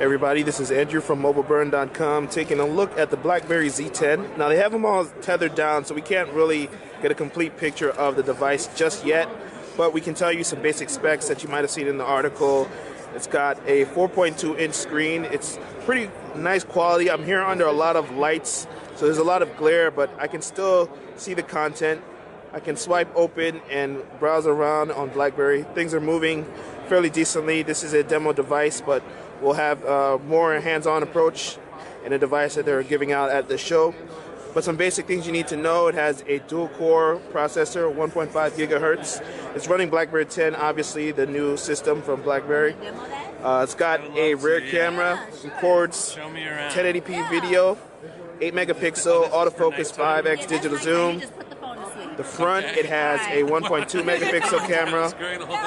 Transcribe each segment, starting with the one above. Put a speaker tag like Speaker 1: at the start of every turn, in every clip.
Speaker 1: Everybody, this is Andrew from MobileBurn.com taking a look at the BlackBerry Z10. Now they have them all tethered down, so we can't really get a complete picture of the device just yet, but we can tell you some basic specs that you might have seen in the article. It's got a 4.2-inch screen. It's pretty nice quality. I'm here under a lot of lights, so there's a lot of glare, but I can still see the content. I can swipe open and browse around on BlackBerry. Things are moving fairly decently. This is a demo device, but we'll have more hands-on approach in a device that they're giving out at the show. But some basic things you need to know: it has a dual-core processor, 1.5 gigahertz. It's running BlackBerry 10, obviously the new system from BlackBerry. It's got a rear camera, records 1080p video, 8 megapixel autofocus, 5x digital zoom. The front, it has a 1.2 megapixel camera,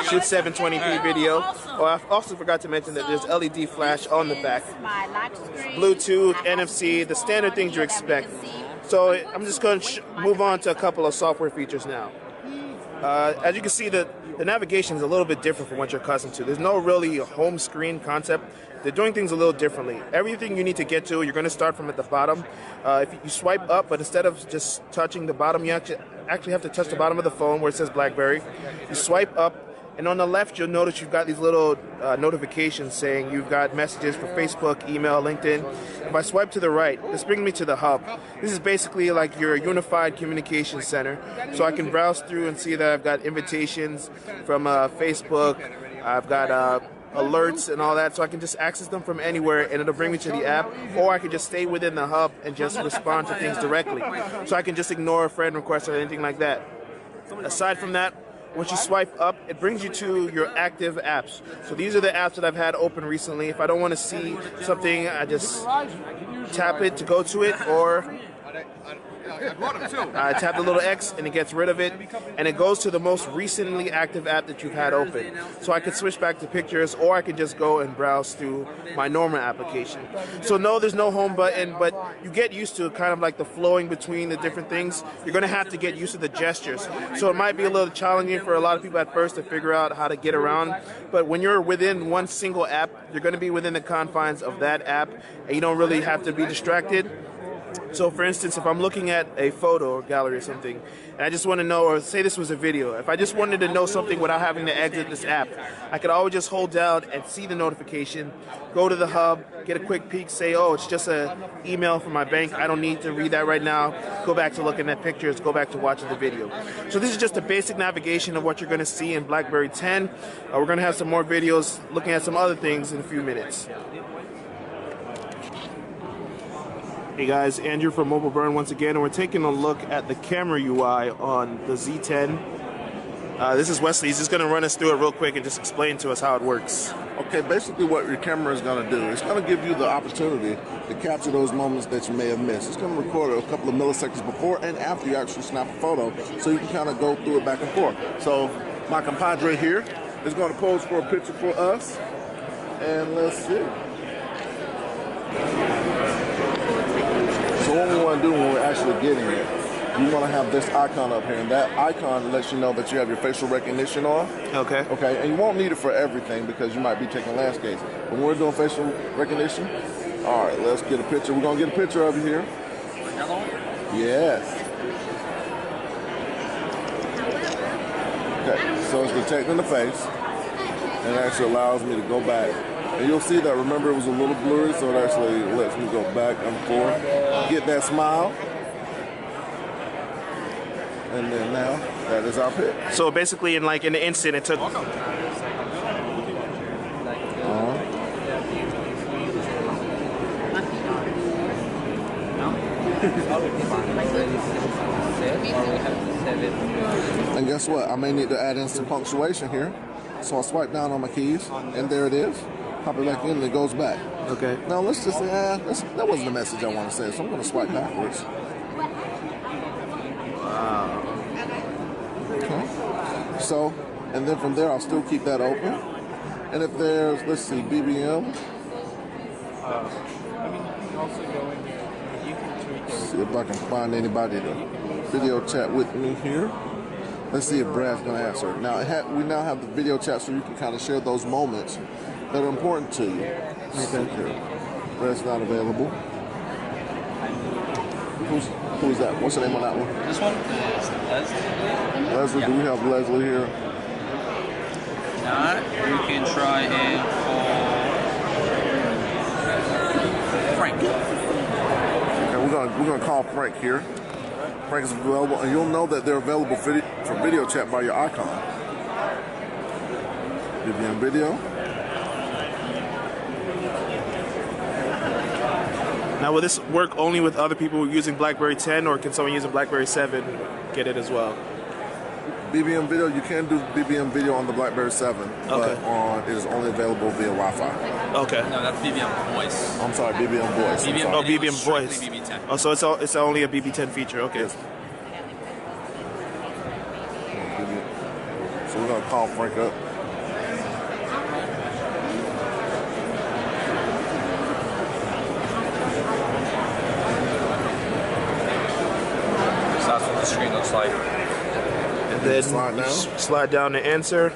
Speaker 1: shoots 720p video. Oh, I also forgot to mention that there's LED flash on the back. Bluetooth, NFC, the standard things you expect. So I'm just going to move on to a couple of software features now. As you can see, the navigation is a little bit different from what you're accustomed to. There's no really home screen concept. They're doing things a little differently. Everything you need to get to, you're going to start from at the bottom. If you swipe up, but instead of just touching the bottom, you actually have to touch the bottom of the phone where it says BlackBerry. You swipe up, and on the left, you'll notice you've got these little notifications saying you've got messages for Facebook, email, LinkedIn. If I swipe to the right, this brings me to the hub. This is basically like your unified communication center. So I can browse through and see that I've got invitations from Facebook. I've got alerts and all that, so I can just access them from anywhere and it'll bring me to the app, or I can just stay within the hub and just respond to things directly. So I can just ignore a friend request or anything like that. Aside from that, once you swipe up, it brings you to your active apps. So these are the apps that I've had open recently. If I don't want to see something, I just tap it to go to it, or I tap the little X and it gets rid of it, and it goes to the most recently active app that you've had open. So I can switch back to pictures, or I can just go and browse through my normal application. So no, there's no home button, but you get used to kind of like the flowing between the different things. You're going to have to get used to the gestures. So it might be a little challenging for a lot of people at first to figure out how to get around. But when you're within one single app, you're going to be within the confines of that app, and you don't really have to be distracted. So for instance, if I'm looking at a photo or gallery or something, and I just want to know, or say this was a video, if I just wanted to know something without having to exit this app, I could always just hold down and see the notification, go to the hub, get a quick peek, say, oh, it's just an email from my bank, I don't need to read that right now, go back to looking at pictures, go back to watching the video. So this is just a basic navigation of what you're going to see in BlackBerry 10. We're going to have some more videos looking at some other things in a few minutes. Hey guys, Andrew from Mobile Burn once again, and we're taking a look at the camera UI on the Z10. This is Wesley. He's just going to run us through it real quick and just explain to us how it works.
Speaker 2: Okay, basically what your camera is going to do, it's going to give you the opportunity to capture those moments that you may have missed. It's going to record a couple of milliseconds before and after you actually snap a photo, so you can kind of go through it back and forth. So my compadre here is going to pose for a picture for us, and let's see. So what we want to do when we're actually getting it, you want to have this icon up here, and that icon lets you know that you have your facial recognition on.
Speaker 1: Okay. Okay,
Speaker 2: and you won't need it for everything because you might be taking landscapes. But when we're doing facial recognition, all right, let's get a picture. We're going to get a picture of you here. Yes. Okay, so it's detecting the face, and it actually allows me to go back. And you'll see that, remember, it was a little blurry, so it actually lets me go back and forth, get that smile. And then now, that is our pic.
Speaker 1: So basically, in an instant, it took...
Speaker 2: And guess what? I may need to add in some punctuation here. So I'll swipe down on my keys, and there it is. Pop it back in, and it goes back.
Speaker 1: Okay.
Speaker 2: Now let's just say, that wasn't the message I want to say, so I'm going to swipe backwards.
Speaker 1: Wow.
Speaker 2: Okay. So, and then from there, I'll still keep that open. And if there's, let's see, BBM. See if I can find anybody to video chat with me here. Let's see if Brad's going to answer. Now, we now have the video chat so you can kind of share those moments that are important to you. That's not available. Who's that? What's the name on that one?
Speaker 3: This one is Leslie.
Speaker 2: Leslie, do we have Leslie here?
Speaker 3: Not. You can try and call Frank.
Speaker 2: Okay, we're gonna call Frank here. Frank is available, and you'll know that they're available for video chat by your icon. BBM Video.
Speaker 1: Now, will this work only with other people using BlackBerry 10, or can someone using BlackBerry 7 get it as well?
Speaker 2: BBM Video, you can do BBM Video on the BlackBerry 7, but it is only available via Wi-Fi.
Speaker 1: Okay.
Speaker 3: No, that's BBM Voice.
Speaker 2: I'm sorry, BBM Voice.
Speaker 1: BBM Voice.
Speaker 3: BB10.
Speaker 1: Oh, so it's only a BB10 feature. Okay.
Speaker 2: Yes. So we're gonna call Frank up.
Speaker 3: So that's what the screen looks like.
Speaker 1: And then slide down to answer,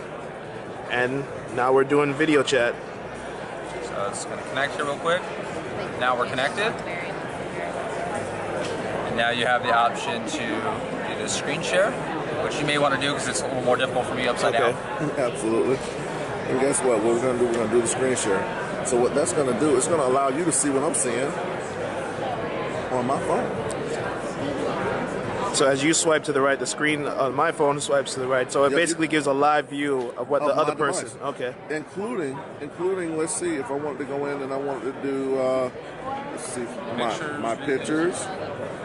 Speaker 1: and now we're doing video chat.
Speaker 3: So it's going to connect here real quick. Now we're connected. And now you have the option to do the screen share, which you may want to do because it's a little more difficult for me upside down.
Speaker 2: Absolutely. And guess what? What we're going to do, we're going to do the screen share. So what that's going to do, it's going to allow you to see what I'm seeing on my phone.
Speaker 1: So as you swipe to the right, the screen on my phone swipes to the right. So it basically gives a live view of what the other person. Okay.
Speaker 2: Including, let's see, if I wanted to go in and I wanted to do, let's see, my pictures.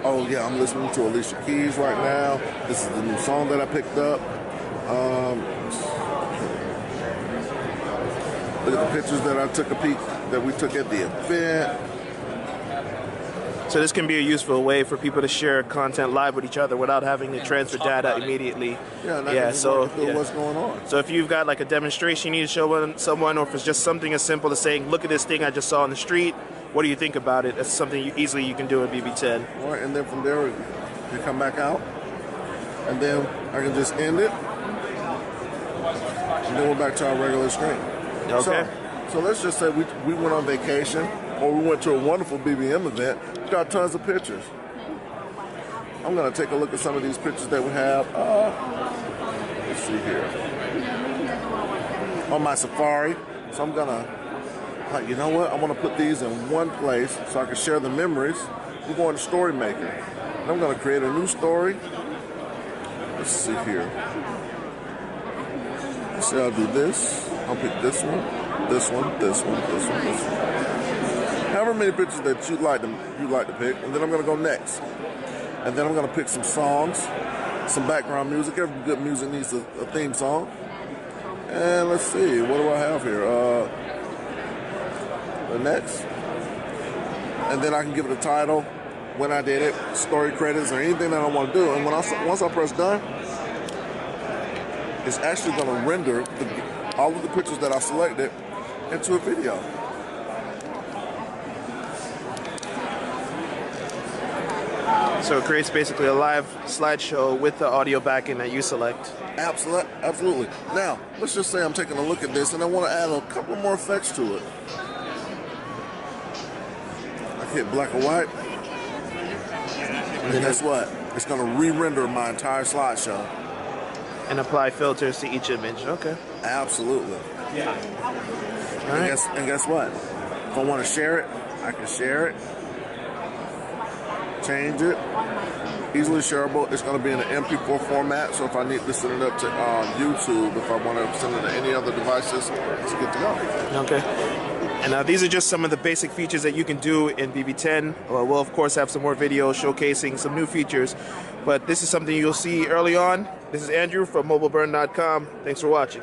Speaker 2: Oh yeah, I'm listening to Alicia Keys right now. This is the new song that I picked up. Look at the pictures that I took a peek, that we took at the event.
Speaker 1: So this can be a useful way for people to share content live with each other without having to transfer data immediately.
Speaker 2: So what's going on?
Speaker 1: So if you've got like a demonstration you need to show someone, or if it's just something as simple as saying, look at this thing I just saw on the street, what do you think about it? That's something you can do with BB10.
Speaker 2: All right, and then from there, you come back out, and then I can just end it, and then we're back to our regular screen.
Speaker 1: Okay.
Speaker 2: So let's just say we went on vacation, or we went to a wonderful BBM event. We got tons of pictures. I'm going to take a look at some of these pictures that we have. Let's see here. On my Safari. So I'm going to, you know what? I want to put these in one place so I can share the memories. We're going to Story Maker. And I'm going to create a new story. Let's see here. Let's see, I'll do this. I'll pick this one, this one, this one, this one, this one. However many pictures that you'd like to pick, and then I'm going to go next. And then I'm going to pick some songs, some background music. Every good music needs a theme song. And let's see, what do I have here? The next. And then I can give it a title, when I did it, story credits, or anything that I want to do. And once I press done, it's actually going to render all of the pictures that I selected into a video.
Speaker 1: So it creates basically a live slideshow with the audio backing that you select.
Speaker 2: Absolutely. Now, let's just say I'm taking a look at this and I want to add a couple more effects to it. I hit black and white. And then guess what? It's going to re-render my entire slideshow.
Speaker 1: And apply filters to each image. Okay.
Speaker 2: Absolutely.
Speaker 1: Yeah.
Speaker 2: And guess what? If I want to share it, I can share it. Change it. Easily shareable. It's going to be in an MP4 format, so if I need to send it up to YouTube, if I want to send it to any other devices, it's good to go.
Speaker 1: Okay. And these are just some of the basic features that you can do in BB10. We'll of course have some more videos showcasing some new features, but this is something you'll see early on. This is Andrew from MobileBurn.com. Thanks for watching.